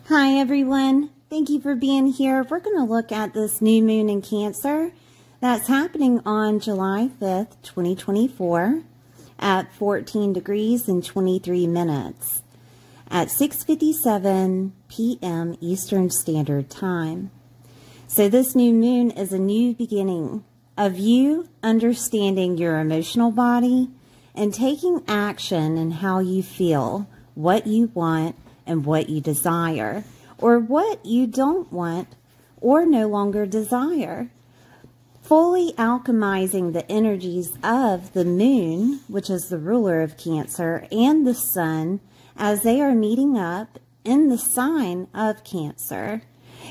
Hi everyone, thank you for being here. We're going to look at this new moon in Cancer that's happening on July 5th, 2024 at 14 degrees and 23 minutes at 6:57 p.m. Eastern Standard Time. So this new moon is a new beginning of you understanding your emotional body and taking action in how you feel, what you want, and what you desire, or what you don't want or no longer desire. Fully alchemizing the energies of the moon, which is the ruler of Cancer, and the sun as they are meeting up in the sign of Cancer.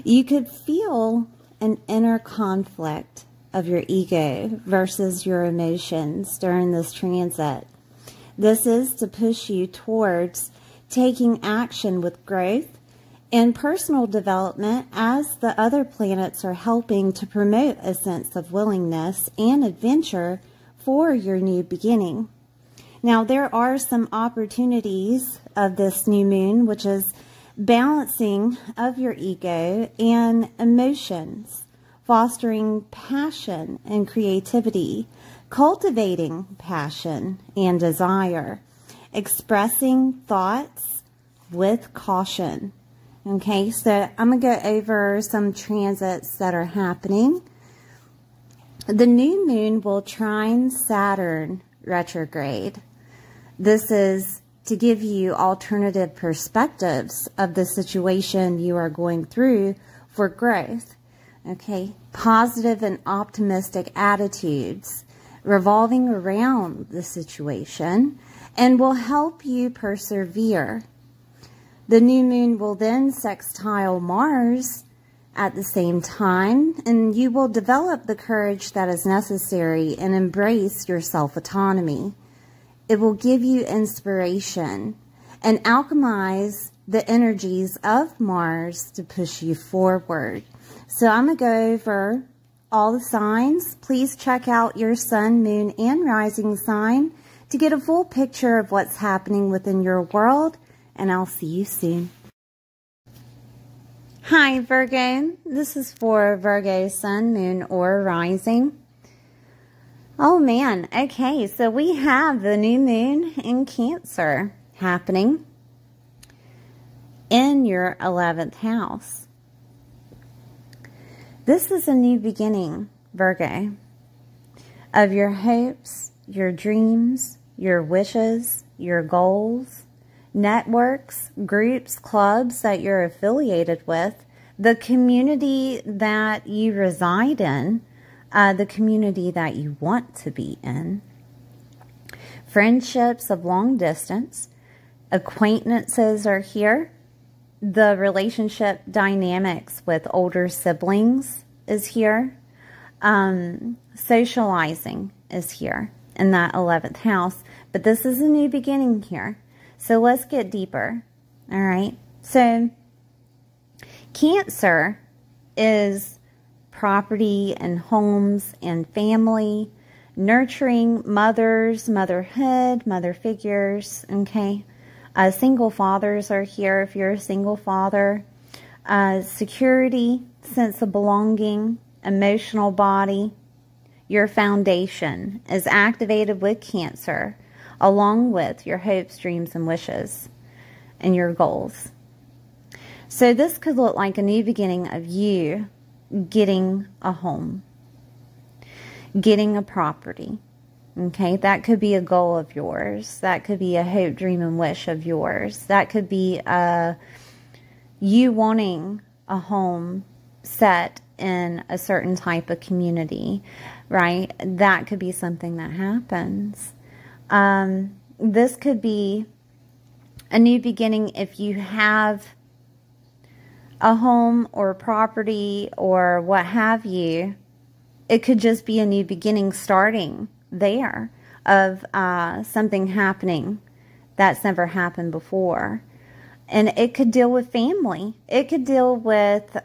You could feel an inner conflict of your ego versus your emotions during this transit. This is to push you towards taking action with growth and personal development, as the other planets are helping to promote a sense of willingness and adventure for your new beginning. Now, there are some opportunities of this new moon, which is balancing of your ego and emotions, fostering passion and creativity, cultivating passion and desire, expressing thoughts with caution. Okay, so I'm going to go over some transits that are happening. The new moon will trine Saturn retrograde. This is to give you alternative perspectives of the situation you are going through for growth. Okay, positive and optimistic attitudes revolving around the situation and will help you persevere. The new moon will then sextile Mars at the same time, and you will develop the courage that is necessary and embrace your self-autonomy. It will give you inspiration and alchemize the energies of Mars to push you forward. So I'm going to go over all the signs. Please check out your sun, moon, and rising sign to get a full picture of what's happening within your world, and I'll see you soon. Hi Virgo, this is for Virgo sun, moon, or rising. Oh man, okay, so we have the new moon in Cancer happening in your 11th house. This is a new beginning, Virgo, of your hopes, your dreams, your wishes, your goals, networks, groups, clubs that you're affiliated with, the community that you reside in, the community that you want to be in, friendships of long distance, acquaintances are here, the relationship dynamics with older siblings is here, socializing is here in that 11th house, but this is a new beginning here. So let's get deeper. All right. So Cancer is property and homes and family, nurturing mothers, motherhood, mother figures. Okay. Single fathers are here if you're a single father. Security, sense of belonging, emotional body. Your foundation is activated with Cancer, along with your hopes, dreams, and wishes, and your goals. So this could look like a new beginning of you getting a home, getting a property. Okay, that could be a goal of yours. That could be a hope, dream, and wish of yours. That could be you wanting a home set in a certain type of community, right? That could be something that happens. This could be a new beginning if you have a home or property or what have you. It could just be a new beginning starting there of something happening that's never happened before. And it could deal with family. It could deal with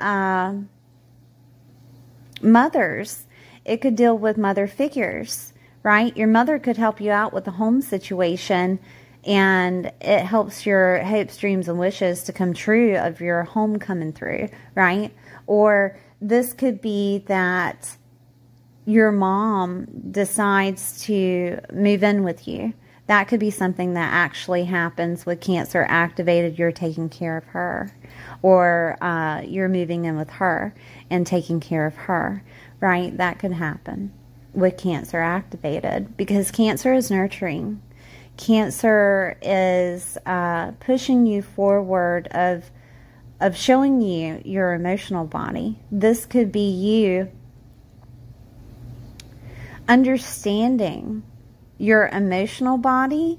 mothers. It could deal with mother figures, right? Your mother could help you out with the home situation And it helps your hopes, dreams, and wishes to come true of your home coming through, right? Or this could be that your mom decides to move in with you. That could be something that actually happens with Cancer activated. You're taking care of her, or you're moving in with her and taking care of her, right? That could happen with Cancer activated, because Cancer is nurturing. Cancer is pushing you forward of showing you your emotional body. This could be you understanding your emotional body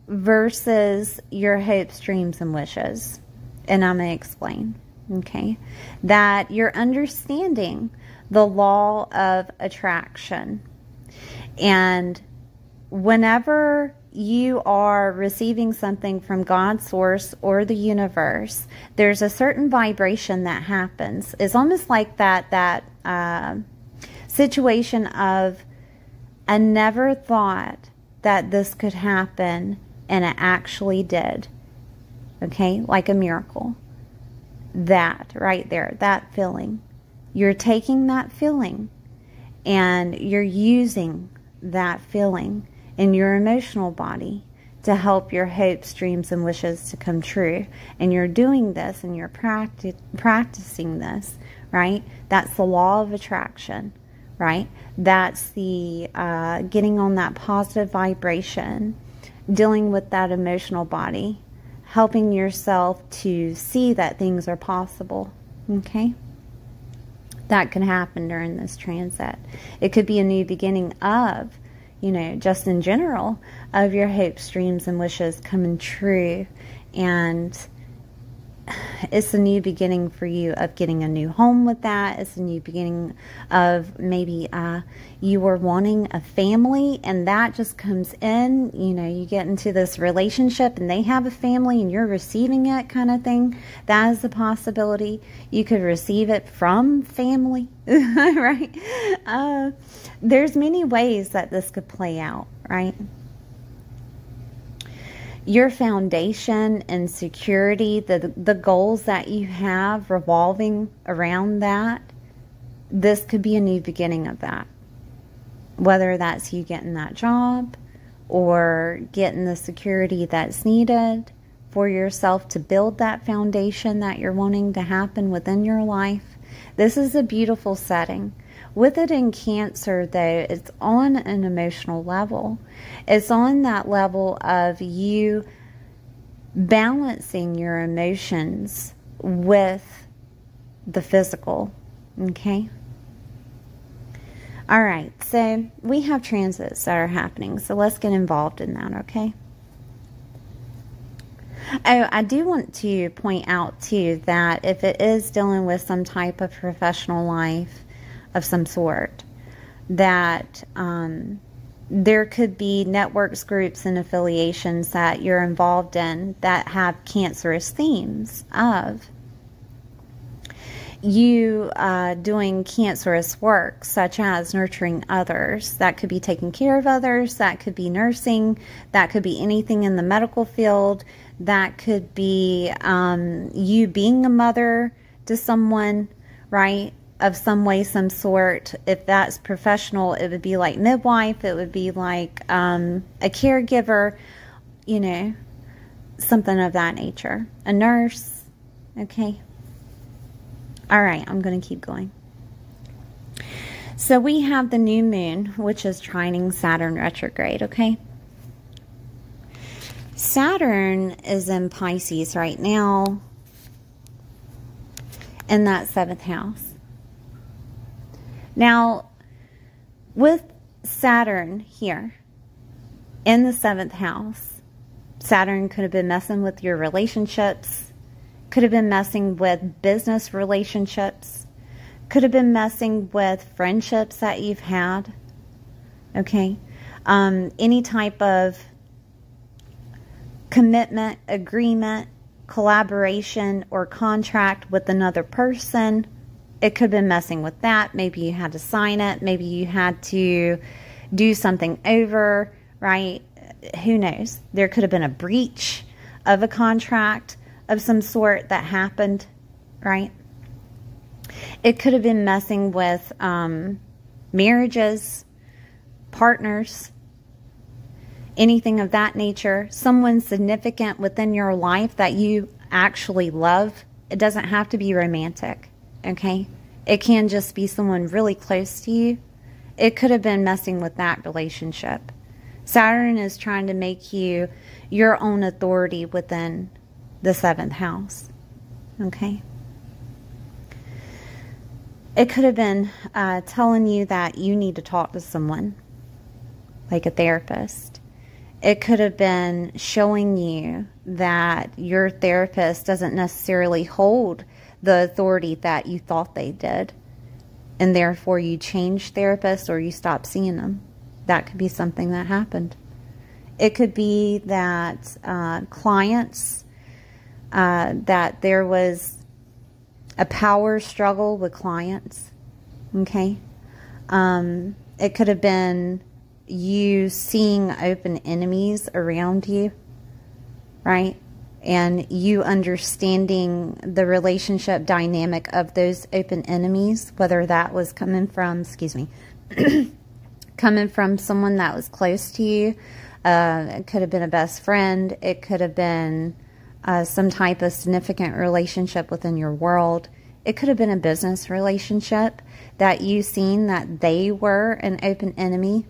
versus your hopes, dreams, and wishes. And I'm going to explain, okay? That you're understanding the law of attraction. And whenever you are receiving something from God's source or the universe, there's a certain vibration that happens. It's almost like that situation of, I never thought that this could happen, and it actually did. Okay, like a miracle. That right there, that feeling. You're taking that feeling and you're using that feeling in your emotional body to help your hopes, dreams, and wishes to come true. And you're doing this and you're practicing this, right? That's the law of attraction, right? That's the getting on that positive vibration, dealing with that emotional body, helping yourself to see that things are possible, okay? That can happen during this transit. It could be a new beginning of, you know, just in general, of your hopes, dreams, and wishes coming true. And it's a new beginning for you of getting a new home with that. It's a new beginning of maybe you were wanting a family, and that just comes in. You know, you get into this relationship and they have a family and you're receiving it, kind of thing. That is a possibility. You could receive it from family, right? There's many ways that this could play out, right? Your foundation and security, the goals that you have revolving around that, this could be a new beginning of that. Whether that's you getting that job or getting the security that's needed for yourself to build that foundation that you're wanting to happen within your life. This is a beautiful setting. With it in Cancer, though, it's on an emotional level. It's on that level of you balancing your emotions with the physical, okay? All right, so we have transits that are happening, so let's get involved in that, okay? Oh, I do want to point out, too, that if it is dealing with some type of professional life of some sort, that there could be networks, groups, and affiliations that you're involved in that have cancerous themes of you doing cancerous work, such as nurturing others. That could be taking care of others. That could be nursing. That could be anything in the medical field. That could be you being a mother to someone, right? Of some way, some sort. If that's professional, it would be like midwife. It would be like a caregiver, you know, something of that nature. A nurse, okay? All right, I'm going to keep going. So we have the new moon, which is trining Saturn retrograde, okay? Saturn is in Pisces right now in that 7th house. Now, with Saturn here in the 7th house, Saturn could have been messing with your relationships, could have been messing with business relationships, could have been messing with friendships that you've had, okay? Any type of commitment, agreement, collaboration, or contract with another person. It could have been messing with that. Maybe you had to sign it. Maybe you had to do something over, right? who knows? There could have been a breach of a contract of some sort that happened, right? It could have been messing with marriages, partners, anything of that nature. Someone significant within your life that you actually love. It doesn't have to be romantic, okay? It can just be someone really close to you. It could have been messing with that relationship. Saturn is trying to make you your own authority within the 7th house, okay? It could have been telling you that you need to talk to someone, like a therapist. It could have been showing you that your therapist doesn't necessarily hold the authority that you thought they did, and therefore you change therapists or you stop seeing them. That could be something that happened. It could be that clients, that there was a power struggle with clients, okay? It could have been you seeing open enemies around you, right? And you understanding the relationship dynamic of those open enemies, whether that was coming from, excuse me, coming from someone that was close to you. It could have been a best friend. It could have been some type of significant relationship within your world. It could have been a business relationship that you seen that they were an open enemy,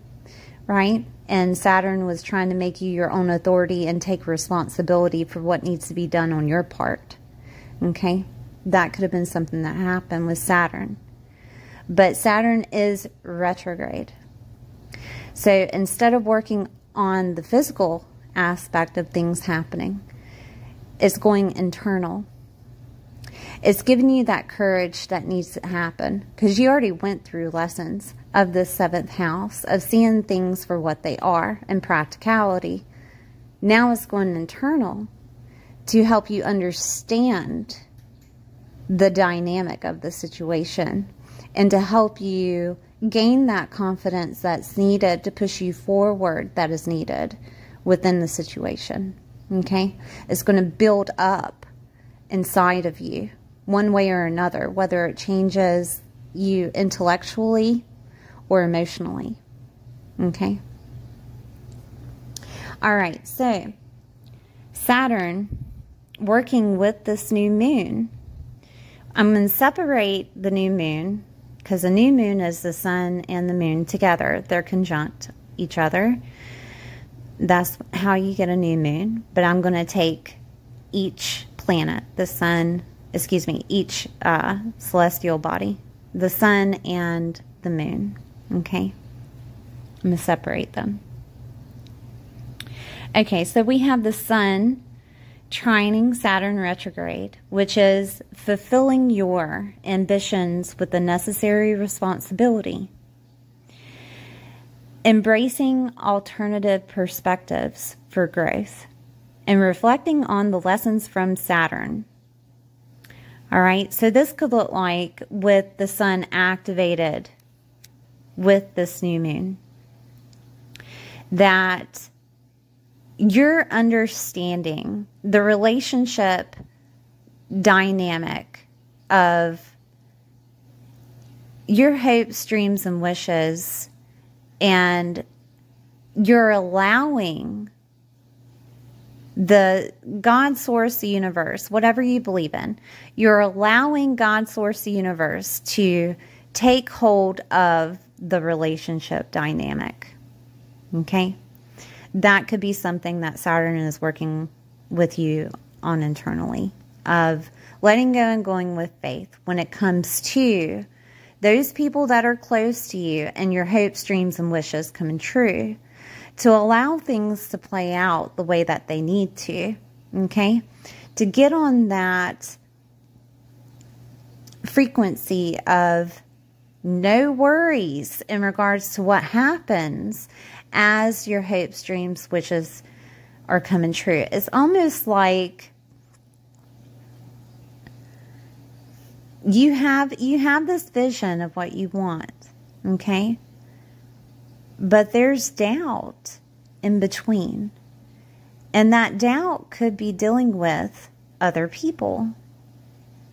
right? And Saturn was trying to make you your own authority and take responsibility for what needs to be done on your part, okay? That could have been something that happened with Saturn. But Saturn is retrograde. So instead of working on the physical aspect of things happening, it's going internal. It's giving you that courage that needs to happen, because you already went through lessons of the 7th house, of seeing things for what they are in practicality. Now it's going internal to help you understand the dynamic of the situation and to help you gain that confidence that's needed to push you forward, that is needed within the situation, okay? It's going to build up inside of you one way or another, whether it changes you intellectually or emotionally, okay? All right, so Saturn working with this new moon. I'm going to separate the new moon, because the new moon is the sun and the moon together. They're conjunct each other. That's how you get a new moon. But I'm going to take each planet, the sun, excuse me, each celestial body, the sun and the moon, okay? I'm going to separate them. Okay, so we have the sun trining Saturn retrograde, which is fulfilling your ambitions with the necessary responsibility, embracing alternative perspectives for growth, and reflecting on the lessons from Saturn. All right, so this could look like with the sun activated with this new moon, that you're understanding the relationship dynamic of your hopes, dreams, and wishes, and you're allowing the God, source, the universe, whatever you believe in, you're allowing God, source, the universe to take hold of the relationship dynamic, okay? That could be something that Saturn is working with you on internally, of letting go and going with faith when it comes to those people that are close to you and your hopes, dreams, and wishes coming true, to allow things to play out the way that they need to, okay? To get on that frequency of no worries in regards to what happens as your hopes, dreams, wishes are coming true. It's almost like you have this vision of what you want, okay? But there's doubt in between. And that doubt could be dealing with other people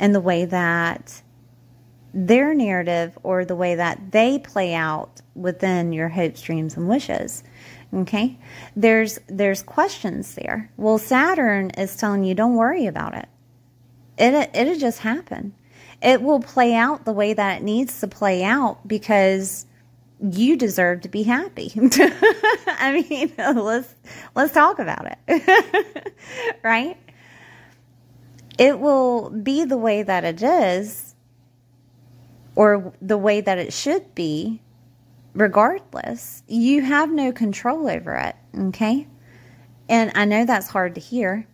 and the way that their narrative or the way that they play out within your hopes, dreams, and wishes. Okay? There's questions there. Well, Saturn is telling you, don't worry about it. It'll just happen. It will play out the way that it needs to play out because you deserve to be happy. I mean, let's talk about it. Right? It will be the way that it is, or the way that it should be, regardless. You have no control over it, okay? And I know that's hard to hear.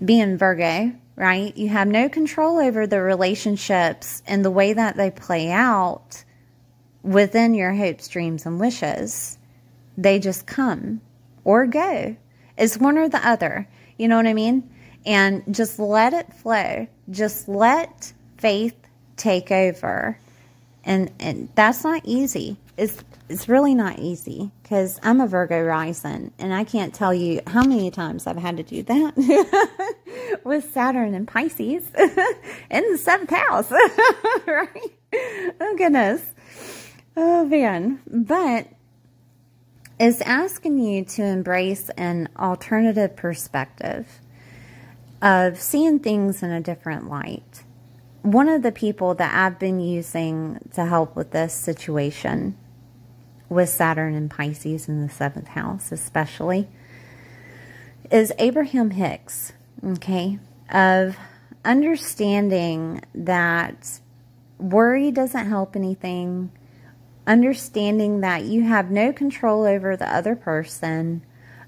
Being Virgo, right? You have no control over the relationships and the way that they play out within your hopes, dreams, and wishes. They just come or go. It's one or the other. You know what I mean? And just let it flow. Just let faith take over. And that's not easy. It's really not easy, because I'm a Virgo rising, and I can't tell you how many times I've had to do that with Saturn and Pisces in the 7th house. Right? Oh, goodness. Oh, man. But it's asking you to embrace an alternative perspective of seeing things in a different light. One of the people that I've been using to help with this situation with Saturn and Pisces in the 7th house especially is Abraham Hicks, okay, of understanding that worry doesn't help anything, understanding that you have no control over the other person,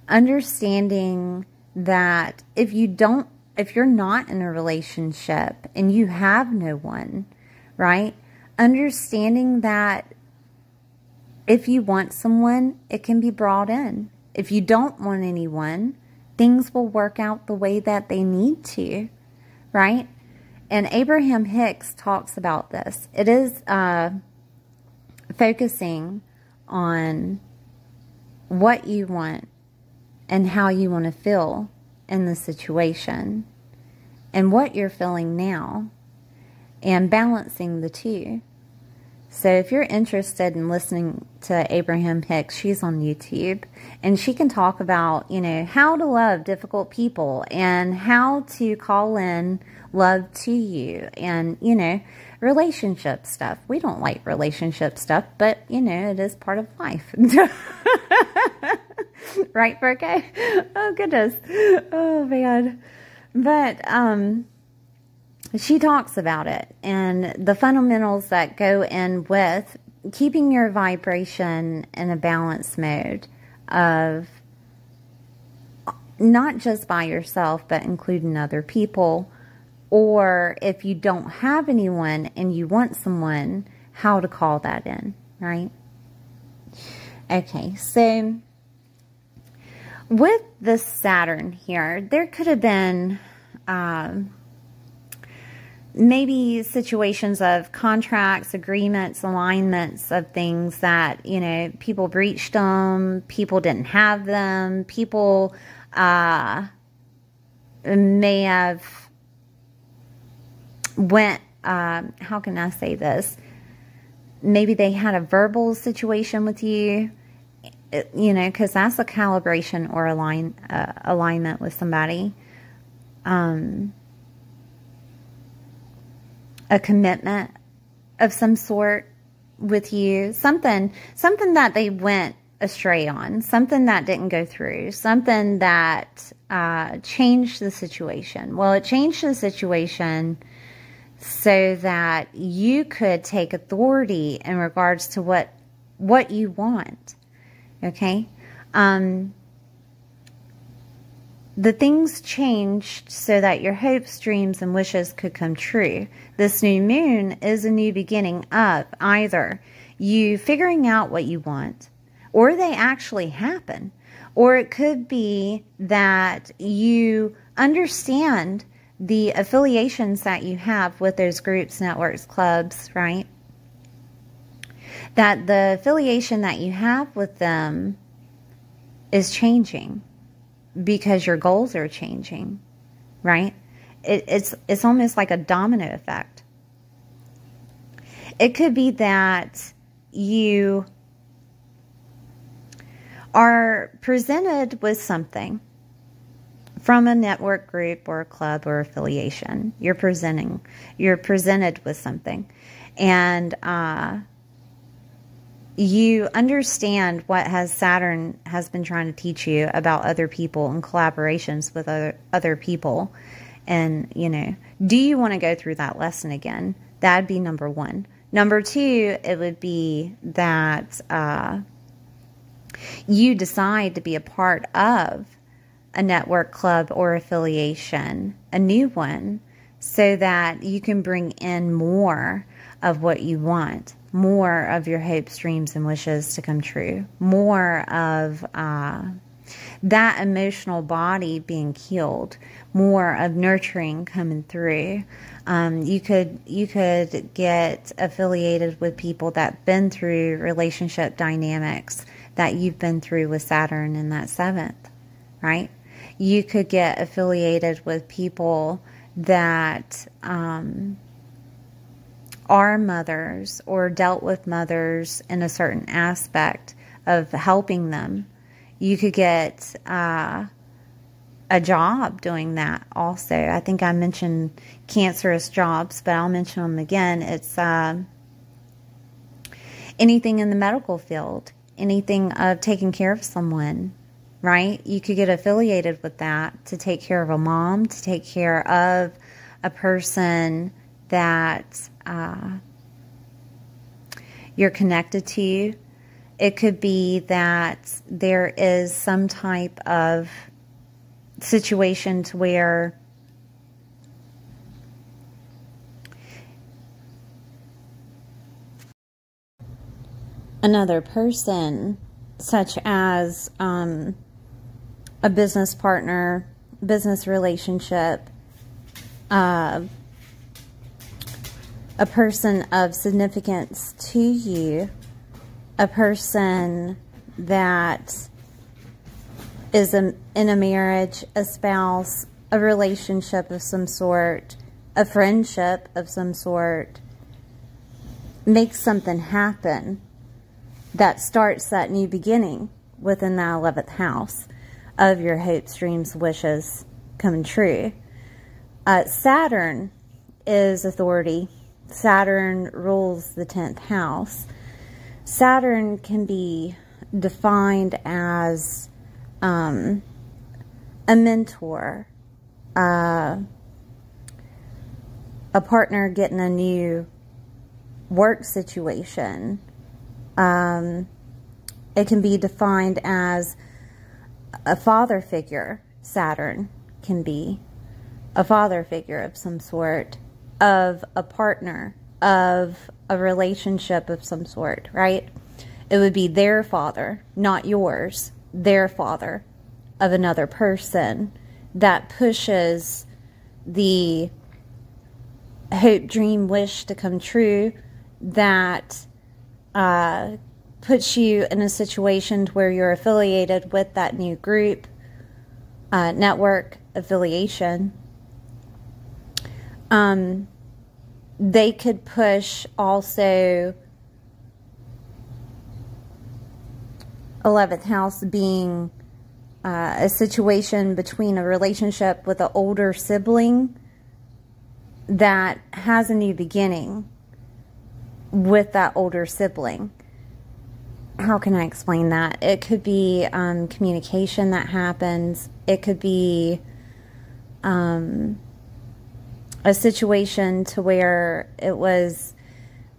understanding that if you're not in a relationship and you have no one, right? Understanding that if you want someone, it can be brought in. If you don't want anyone, things will work out the way that they need to, right? And Abraham Hicks talks about this. It is focusing on what you want and how you want to feel in the situation and what you're feeling now, and balancing the two. So if you're interested in listening to Abraham Hicks, she's on YouTube, and she can talk about, you know, how to love difficult people and how to call in love to you, and, you know, relationship stuff. We don't like relationship stuff, but, you know, it is part of life. Right, Virgo? Oh, goodness. Oh, man. But she talks about it and the fundamentals that go in with keeping your vibration in a balanced mode of not just by yourself, but including other people. Or if you don't have anyone and you want someone, how to call that in, right? Okay, so with this Saturn here, there could have been maybe situations of contracts, agreements, alignments of things that, you know, people breached them, people didn't have them, people may have went, how can I say this? Maybe they had a verbal situation with you, you know, because that's a calibration or alignment with somebody. A commitment of some sort with you, something that they went astray on, something that didn't go through, something that changed the situation. Well, it changed the situation so that you could take authority in regards to what you want. Okay? The things changed so that your hopes, dreams, and wishes could come true. This new moon is a new beginning of either you figuring out what you want, or they actually happen. Or it could be that you understand the affiliations that you have with those groups, networks, clubs, right? That the affiliation that you have with them is changing because your goals are changing, right? It's almost like a domino effect. It could be that you are presented with something from a network group or a club or affiliation. You're presented with something, and you understand what Saturn has been trying to teach you about other people and collaborations with other people. And, you know, do you want to go through that lesson again? That'd be number one. Number two, it would be that you decide to be a part of a network, club, or affiliation, a new one, so that you can bring in more of what you want, more of your hopes, dreams, and wishes to come true, more of that emotional body being healed, more of nurturing coming through. You could get affiliated with people that been through relationship dynamics that you've been through with Saturn in that 7th, right? You could get affiliated with people that are mothers or dealt with mothers in a certain aspect of helping them. You could get a job doing that also. I think I mentioned cancerous jobs, but I'll mention them again. It's anything in the medical field, anything of taking care of someone, right? You could get affiliated with that to take care of a mom, to take care of a person that you're connected to. It could be that there is some type of situation to where another person, such as a business partner, business relationship, a person of significance to you, a person that is in a marriage, a spouse, a relationship of some sort, a friendship of some sort, makes something happen that starts that new beginning within that 11th house of your hopes, dreams, wishes coming true. Saturn is authority. Saturn rules the 10th house. Saturn can be defined as a mentor, a partner getting a new work situation. It can be defined as a father figure. Saturn can be a father figure of some sort, of a partner, of a relationship of some sort, right? It would be their father, not yours, their father of another person that pushes the hope, dream, wish to come true, that puts you in a situation where you're affiliated with that new group, network, affiliation. They could push also 11th house being a situation between a relationship with an older sibling that has a new beginning with that older sibling. How can I explain that? It could be communication that happens. It could be a situation to where it was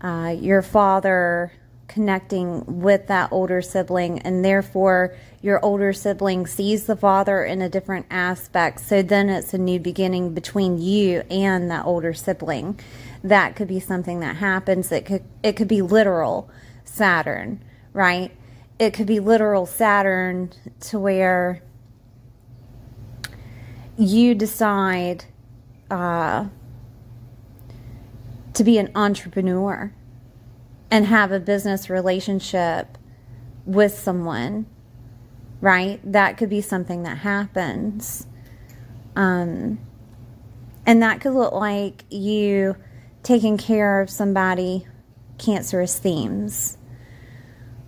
your father connecting with that older sibling, and therefore your older sibling sees the father in a different aspect. So then it's a new beginning between you and that older sibling. That could be something that happens. It could be literal Saturn, right? It could be literal Saturn to where you decide to be an entrepreneur and have a business relationship with someone right? That could be something that happens. And that could look like you taking care of somebody, Cancerous themes.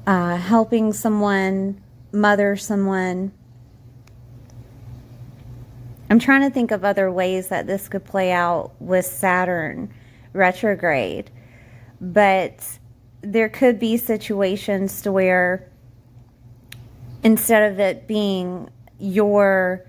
Helping someone, mother someone. I'm trying to think of other ways that this could play out with Saturn retrograde. But there could be situations to where instead of it being your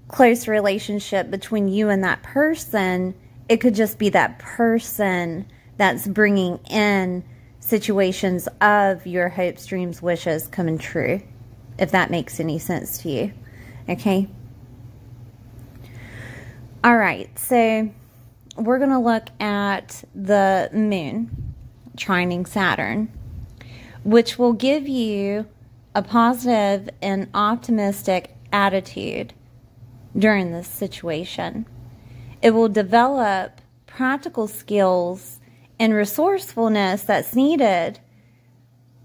close relationship between you and that person, it could just be that person that's bringing in situations of your hopes, dreams, wishes coming true, if that makes any sense to you. Okay? All right, so we're going to look at the moon trining Saturn, which will give you a positive and optimistic attitude during this situation. It will develop practical skills and resourcefulness that's needed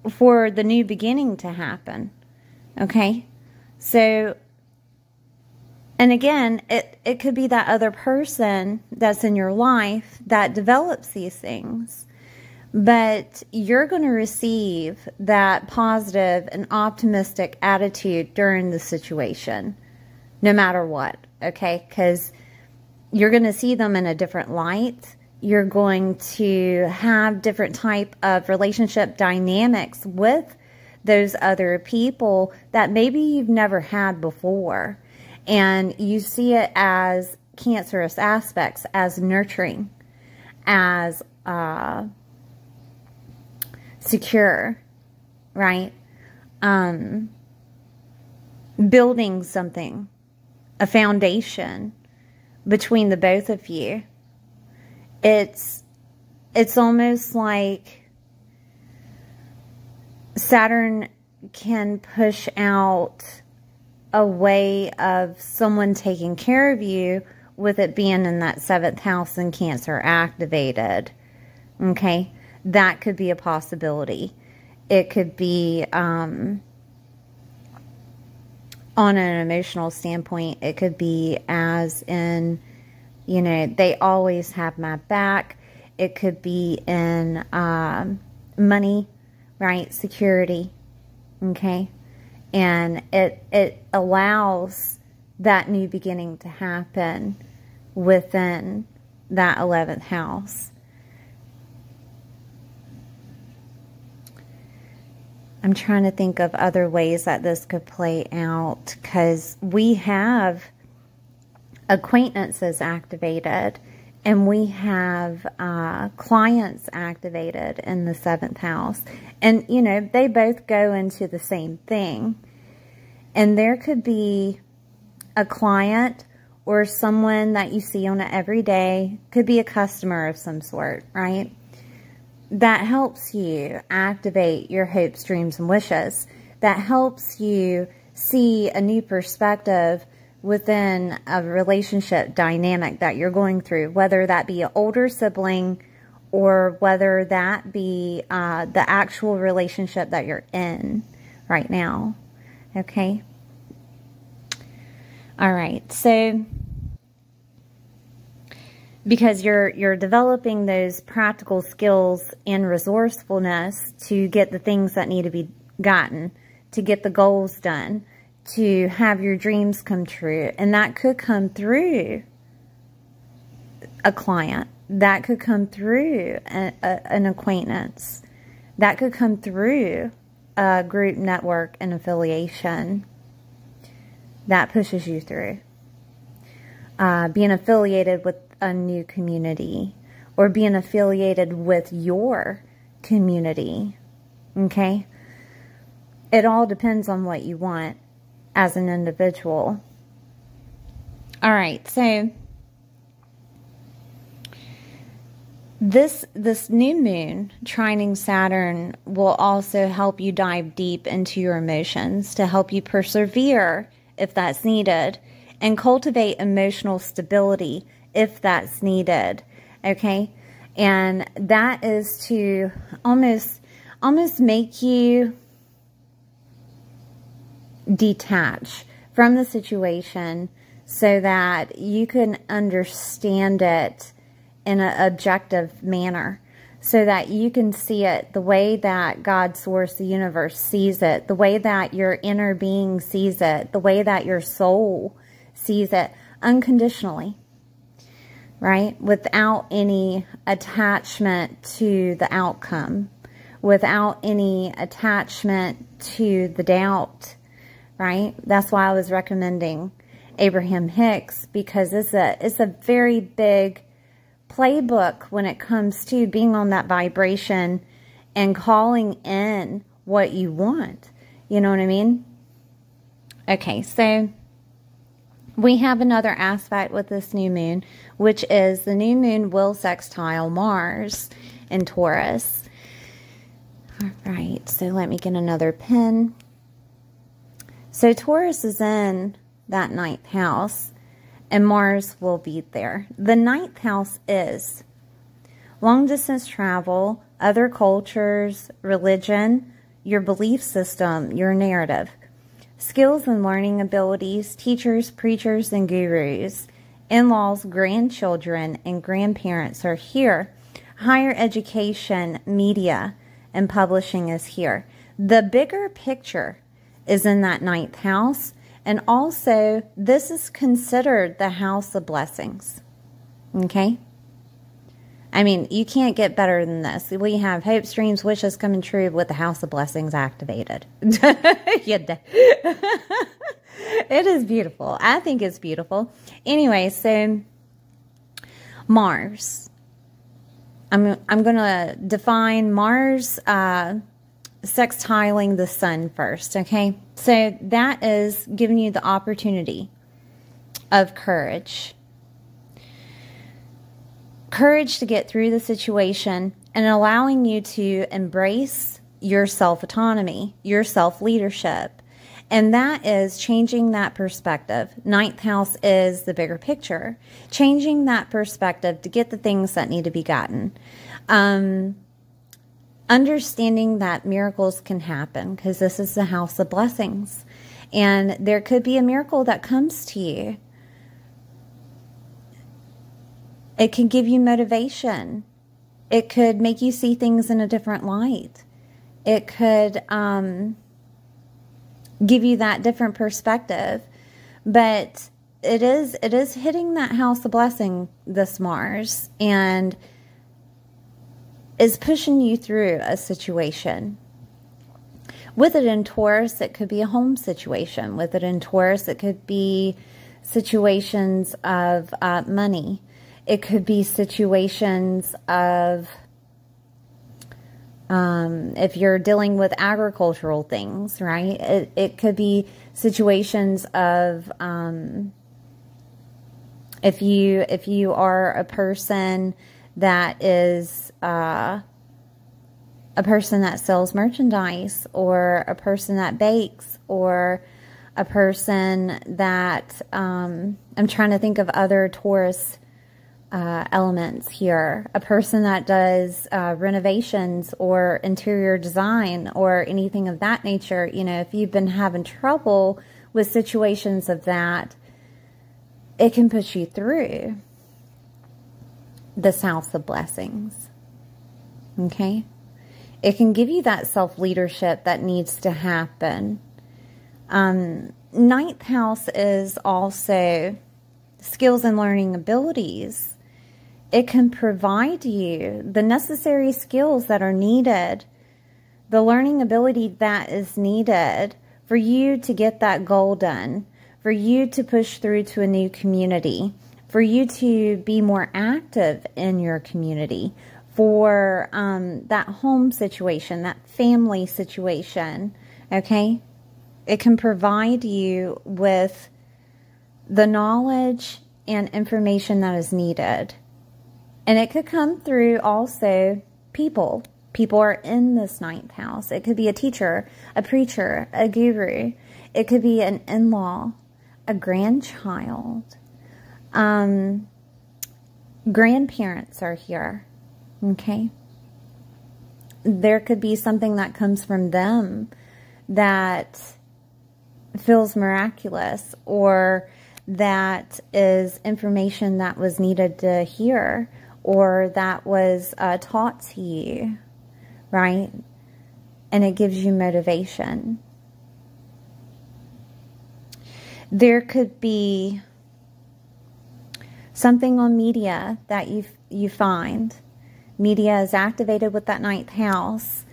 for the new beginning to happen. Okay? So, and again, it could be that other person that's in your life that develops these things. But you're going to receive that positive and optimistic attitude during the situation, no matter what, okay? Because you're going to see them in a different light. You're going to have different type of relationship dynamics with those other people that maybe you've never had before. And you see it as cancerous aspects, as nurturing, as secure, right? Building something, a foundation between the both of you. It's almost like Saturn can push out a way of someone taking care of you with it being in that 7th house and Cancer activated. Okay? That could be a possibility. It could be on an emotional standpoint. It could be as in, you know, they always have my back. It could be in money, right? Security, okay? And it allows that new beginning to happen within that 11th house. I'm trying to think of other ways that this could play out, because we have acquaintances activated and we have clients activated in the 7th house. And, you know, they both go into the same thing. And there could be a client or someone that you see on it every day, could be a customer of some sort, right? That helps you activate your hopes, dreams, and wishes. That helps you see a new perspective within a relationship dynamic that you're going through, whether that be an older sibling or whether that be the actual relationship that you're in right now. Okay? All right, so because you're developing those practical skills and resourcefulness to get the things that need to be gotten, to get the goals done, to have your dreams come true. And that could come through a client. That could come through an acquaintance. That could come through a group, network, and affiliation. That pushes you through. Being affiliated with a new community, or being affiliated with your community. Okay? It all depends on what you want as an individual. All right, so this new moon trining Saturn will also help you dive deep into your emotions, to help you persevere if that's needed, and cultivate emotional stability if that's needed, okay? And that is to almost make you detach from the situation so that you can understand it in an objective manner, so that you can see it the way that God, Source, the universe sees it, the way that your inner being sees it, the way that your soul sees it, unconditionally, right? Without any attachment to the outcome, without any attachment to the doubt, right? That's why I was recommending Abraham Hicks, because it's a very big playbook when it comes to being on that vibration and calling in what you want. You know what I mean? Okay, so we have another aspect with this new moon, which is the new moon will sextile Mars in Taurus. All right, so let me get another pen. So Taurus is in that 9th house, and Mars will be there. The 9th house is long-distance travel, other cultures, religion, your belief system, your narrative, skills and learning abilities, teachers, preachers, and gurus, in-laws, grandchildren, and grandparents are here. Higher education, media, and publishing is here. The bigger picture is in that 9th house. And also, this is considered the house of blessings. Okay? I mean, you can't get better than this. We have hopes, dreams, wishes coming true with the house of blessings activated. It is beautiful. I think it's beautiful. Anyway, so Mars. I'm going to define Mars sextiling the sun first, okay? So that is giving you the opportunity of courage. Courage to get through the situation and allowing you to embrace your self-autonomy, your self-leadership. And that is changing that perspective. 9th house is the bigger picture. Changing that perspective to get the things that need to be gotten. Understanding that miracles can happen, because this is the house of blessings. And there could be a miracle that comes to you. It can give you motivation. It could make you see things in a different light. It could give you that different perspective. But it is hitting that house of blessing, this Mars, and is pushing you through a situation. With it in Taurus, it could be a home situation. With it in Taurus, it could be situations of money. It could be situations of, if you're dealing with agricultural things, right? It could be situations of, if you are a person that is a person that sells merchandise, or a person that bakes, or a person that, I'm trying to think of other Taurus elements here. A person that does renovations or interior design or anything of that nature. You know, if you've been having trouble with situations of that, it can push you through this house of blessings. Okay? It can give you that self-leadership that needs to happen. 9th house is also skills and learning abilities. It can provide you the necessary skills that are needed, the learning ability that is needed for you to get that goal done, for you to push through to a new community, for you to be more active in your community, for that home situation, that family situation, okay? It can provide you with the knowledge and information that is needed. And it could come through also people. People are in this 9th house. It could be a teacher, a preacher, a guru. It could be an in-law, a grandchild. Grandparents are here. Okay? There could be something that comes from them that feels miraculous, or that is information that was needed to hear, or that was taught to you, right? And it gives you motivation. There could be something on media that you find. Media is activated with that 9th house.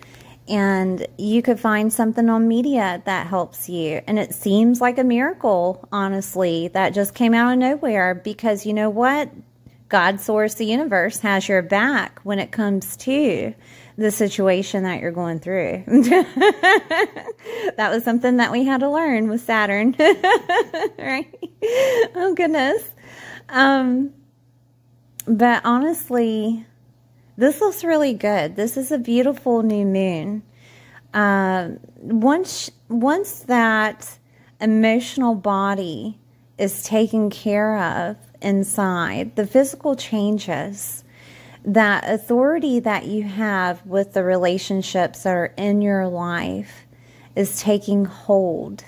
And you could find something on media that helps you. And it seems like a miracle, honestly, that just came out of nowhere. Because you know what? God, source, the universe has your back when it comes to the situation that you're going through. That was something that we had to learn with Saturn. Right? Oh, goodness. But honestly, this looks really good. This is a beautiful new moon. Once that emotional body is taken care of inside, the physical changes. That authority that you have with the relationships that are in your life is taking hold.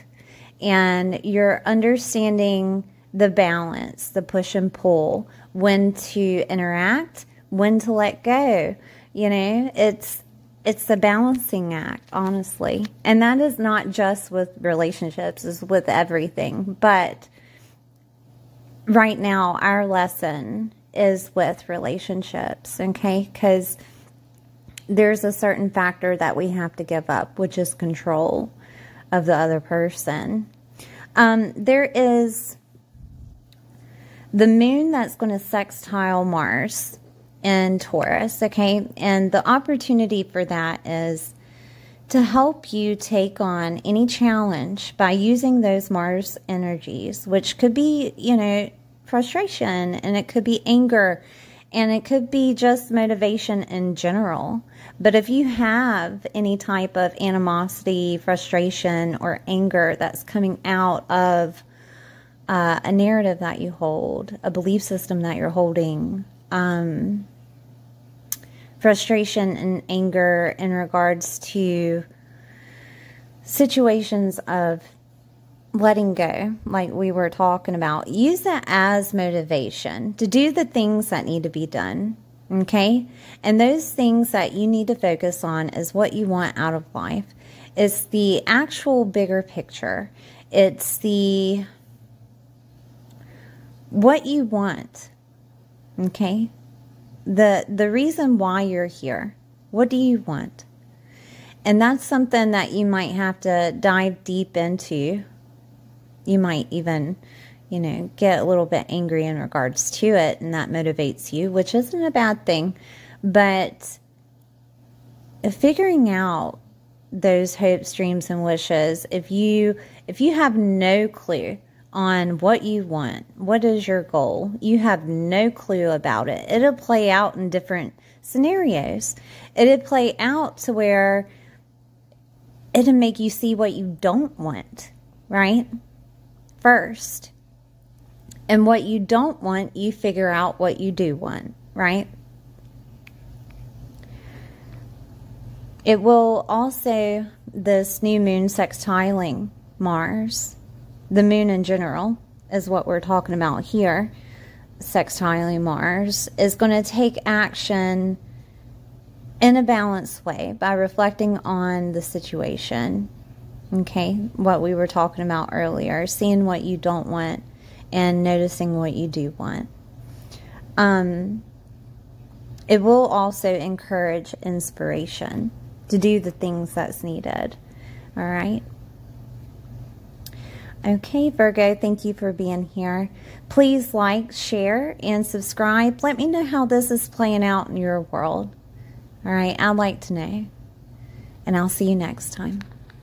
And you're understanding the balance, the push and pull, when to interact, when to let go. You know, it's the balancing act, honestly. And that is not just with relationships, it's with everything. But right now, our lesson is with relationships, okay? Because there's a certain factor that we have to give up, which is control of the other person. There is the moon that's going to sextile Mars in Taurus, okay? And the opportunity for that is to help you take on any challenge by using those Mars energies, which could be, you know, frustration, and it could be anger, and it could be just motivation in general. But if you have any type of animosity, frustration, or anger that's coming out of a narrative that you hold, a belief system that you're holding, frustration and anger in regards to situations of letting go, like we were talking about, use that as motivation to do the things that need to be done, okay? And those things that you need to focus on is what you want out of life. It's the actual bigger picture. It's the what you want, okay? The reason why you're here. What do you want? And that's something that you might have to dive deep into. You might even, you know, get a little bit angry in regards to it, and that motivates you, which isn't a bad thing. But figuring out those hopes, dreams, and wishes, if you have no clue on what you want, what is your goal, you have no clue about it, it'll play out in different scenarios. It'll play out to where it'll make you see what you don't want, right? First. And what you don't want, you figure out what you do want, right? It will also, this new moon sextiling Mars, the moon in general is what we're talking about here, sextiling Mars, is going to take action in a balanced way by reflecting on the situation. Okay, what we were talking about earlier, seeing what you don't want and noticing what you do want. It will also encourage inspiration to do the things that's needed. All right. Okay, Virgo, thank you for being here. Please like, share, and subscribe. Let me know how this is playing out in your world. All right, I'd like to know. And I'll see you next time.